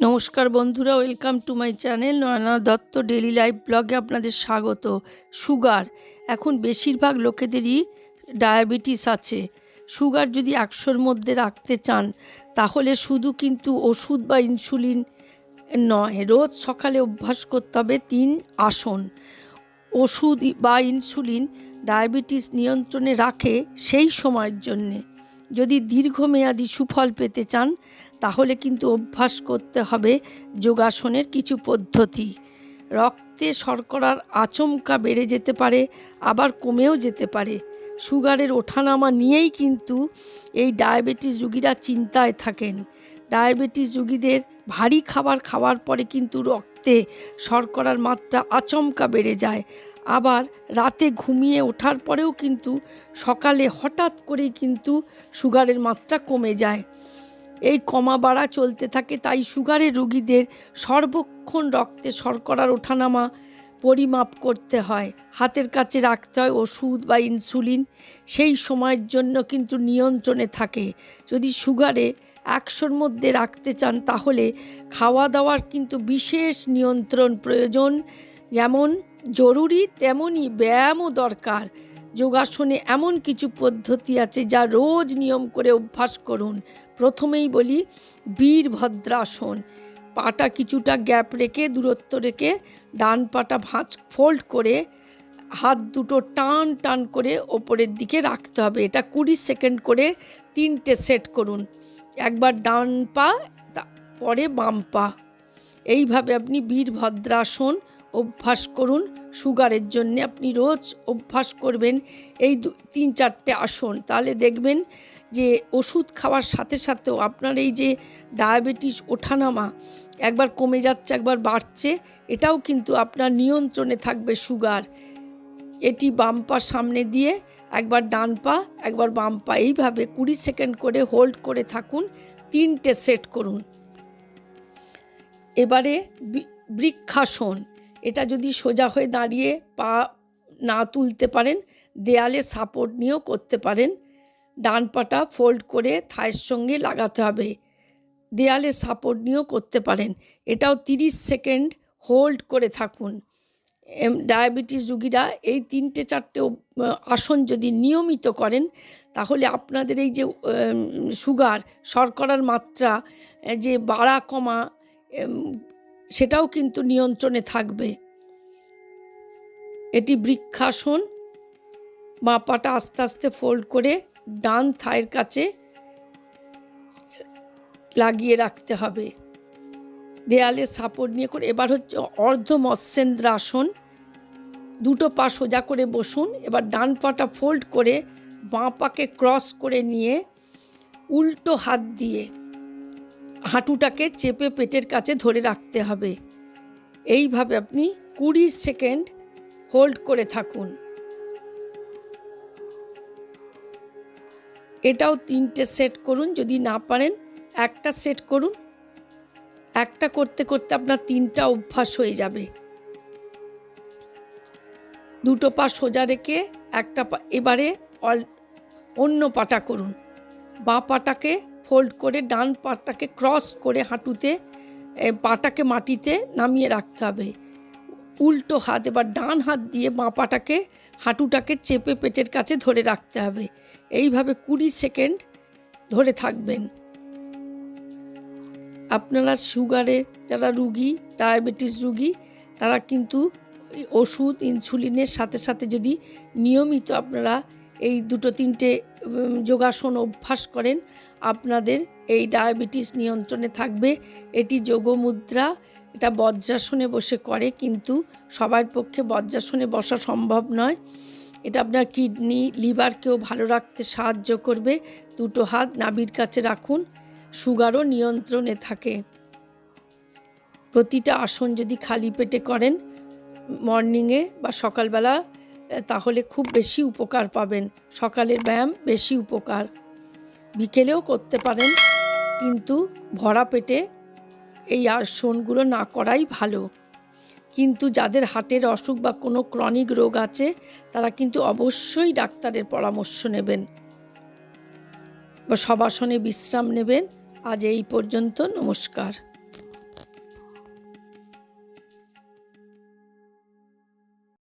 নমস্কার বন্ধুরা, welcome to my channel Nayana Dutta daily life ব্লগে আপনাদের স্বাগত। সুগার, এখন বেশিরভাগ লোকেদেরই ডায়াবেটিস আছে। সুগার যদি 100-র মধ্যে রাখতে চান তাহলে শুধু কিন্তু ওষুধ বা ইনসুলিন নয়, রোজ সকালে অভ্যাস করতে হবে 3 আসন। ওষুধ বা ইনসুলিন ডায়াবেটিস নিয়ন্ত্রণে রাখে সেই সময়ের জন্যে। যদি দীর্ঘমেয়াদী সুফল পেতে চান তাহলে কিন্তু অভ্যাস করতে হবে যোগাসনের কিছু পদ্ধতি। রক্তে শর্করার আচমকা বেড়ে যেতে পারে, আবার কমেও যেতে পারে। সুগারের ওঠানামা নিয়েই কিন্তু এই ডায়াবেটিস রোগীরা চিন্তায় থাকেন। ডায়াবেটিস রোগীদের ভারী খাবার খাওয়ার পরে কিন্তু রক্তে শর্করার মাত্রা আচমকা বেড়ে যায়। আবার রাতে ঘুমিয়ে ওঠার পরেও কিন্তু সকালে হঠাৎ করেই কিন্তু সুগারের মাত্রা কমে যায়। এই কমা বাড়া চলতে থাকে। তাই সুগারের রোগীদের সর্বক্ষণ রক্তে শর্করার ওঠানামা পরিমাপ করতে হয়, হাতের কাছে রাখতে হয় ওষুধ বা ইনসুলিন, সেই সময়ের জন্য কিন্তু নিয়ন্ত্রণে থাকে। যদি সুগারে 100-র মধ্যে রাখতে চান তাহলে খাওয়া দাওয়ার কিন্তু বিশেষ নিয়ন্ত্রণ প্রয়োজন। যেমন জরুরি তেমনই ব্যায়ামও দরকার। যোগাসনে এমন কিছু পদ্ধতি আছে যা রোজ নিয়ম করে অভ্যাস করুন। প্রথমেই বলি বীরভদ্রাসন। পাটা কিছুটা গ্যাপ রেখে, দূরত্ব রেখে, ডান পাটা ভাঁজ ফোল্ড করে হাত দুটো টান টান করে ওপরের দিকে রাখতে হবে। এটা 20 সেকেন্ড করে 3টে সেট করুন। একবার ডান পা, পরে বাম পা। এইভাবে আপনি বীরভদ্রাসন অভ্যাস করুন। সুগারের জন্য আপনি রোজ অভ্যাস করবেন এই 3-4টে আসন, তাহলে দেখবেন যে ওষুধ খাওয়ার সাথে সাথেও আপনার এই যে ডায়াবেটিস ওঠানামা একবার কমে যাচ্ছে, একবার বাড়ছে, এটাও কিন্তু আপনার নিয়ন্ত্রণে থাকবে সুগার। এটি বাম পা সামনে দিয়ে, একবার ডান পা, একবার বাম পা, এইভাবে 20 সেকেন্ড করে হোল্ড করে থাকুন। 3টে সেট করুন। এবারে বৃক্ষাসন। এটা যদি সোজা হয়ে দাঁড়িয়ে পা না তুলতে পারেন, দেয়ালে সাপোর্ট নিয়েও করতে পারেন। ডান পাটা ফোল্ড করে থায়ের সঙ্গে লাগাতে হবে। দেয়ালে সাপোর্ট নিয়েও করতে পারেন। এটাও 30 সেকেন্ড হোল্ড করে থাকুন। ডায়াবেটিস রোগীরা এই 3-4টে আসন যদি নিয়মিত করেন তাহলে আপনাদের এই যে সুগার, শর্করার মাত্রা যে বাড়া কমা, সেটাও কিন্তু নিয়ন্ত্রণে থাকবে। এটি বৃক্ষাসন। বাঁ পাটা আস্তে আস্তে ফোল্ড করে ডান থায়ের কাছে লাগিয়ে রাখতে হবে, দেয়ালে সাপোর্ট নিয়ে করে। এবার হচ্ছে অর্ধ মৎস্যেন্দ্রাসন। দুটো পা সোজা করে বসুন। এবার ডান পাটা ফোল্ড করে বাঁ পাকে ক্রস করে নিয়ে উল্টো হাত দিয়ে হাঁটুটাকে চেপে পেটের কাছে ধরে রাখতে হবে। এইভাবে আপনি 20 সেকেন্ড হোল্ড করে থাকুন। এটাও 3টে সেট করুন। যদি না পারেন একটা সেট করুন। একটা করতে করতে আপনার 3টা অভ্যাস হয়ে যাবে। দুটো পা সোজা রেখে একটা পা, এবারে অন্য পাটা করুন। বাঁ পাটাকে ফোল্ড করে ডান পাটাকে ক্রস করে হাঁটুতে, পাটাকে মাটিতে নামিয়ে রাখতে হবে। উল্টো হাত, এবার ডান হাত দিয়ে বাঁ পাটাকে, হাঁটুটাকে চেপে পেটের কাছে ধরে রাখতে হবে। এইভাবে 20 সেকেন্ড ধরে থাকবেন। আপনারা সুগারের যারা রুগী, ডায়াবেটিস রুগী, তারা কিন্তু ওষুধ ইনসুলিনের সাথে সাথে যদি নিয়মিত আপনারা এই 2-3টে যোগাসন অভ্যাস করেন আপনাদের এই ডায়াবেটিস নিয়ন্ত্রণে থাকবে। এটি যোগমুদ্রা। এটা বজ্রাসনে বসে করে, কিন্তু সবার পক্ষে বজ্রাসনে বসা সম্ভব নয়। এটা আপনার কিডনি, লিভারকেও ভালো রাখতে সাহায্য করবে। দুটো হাত নাভির কাছে রাখুন, সুগারও নিয়ন্ত্রণে থাকে। প্রতিটা আসন যদি খালি পেটে করেন মর্নিংয়ে বা সকালবেলা তাহলে খুব বেশি উপকার পাবেন। সকালের ব্যায়াম বেশি উপকার, বিকেলেও করতে পারেন, কিন্তু ভরা পেটে এই আসনগুলো না করাই ভালো। কিন্তু যাদের হার্টের অসুখ বা কোনো ক্রনিক রোগ আছে তারা কিন্তু অবশ্যই ডাক্তারের পরামর্শ নেবেন বা শবাসনে বিশ্রাম নেবেন। আজ এই পর্যন্ত। নমস্কার।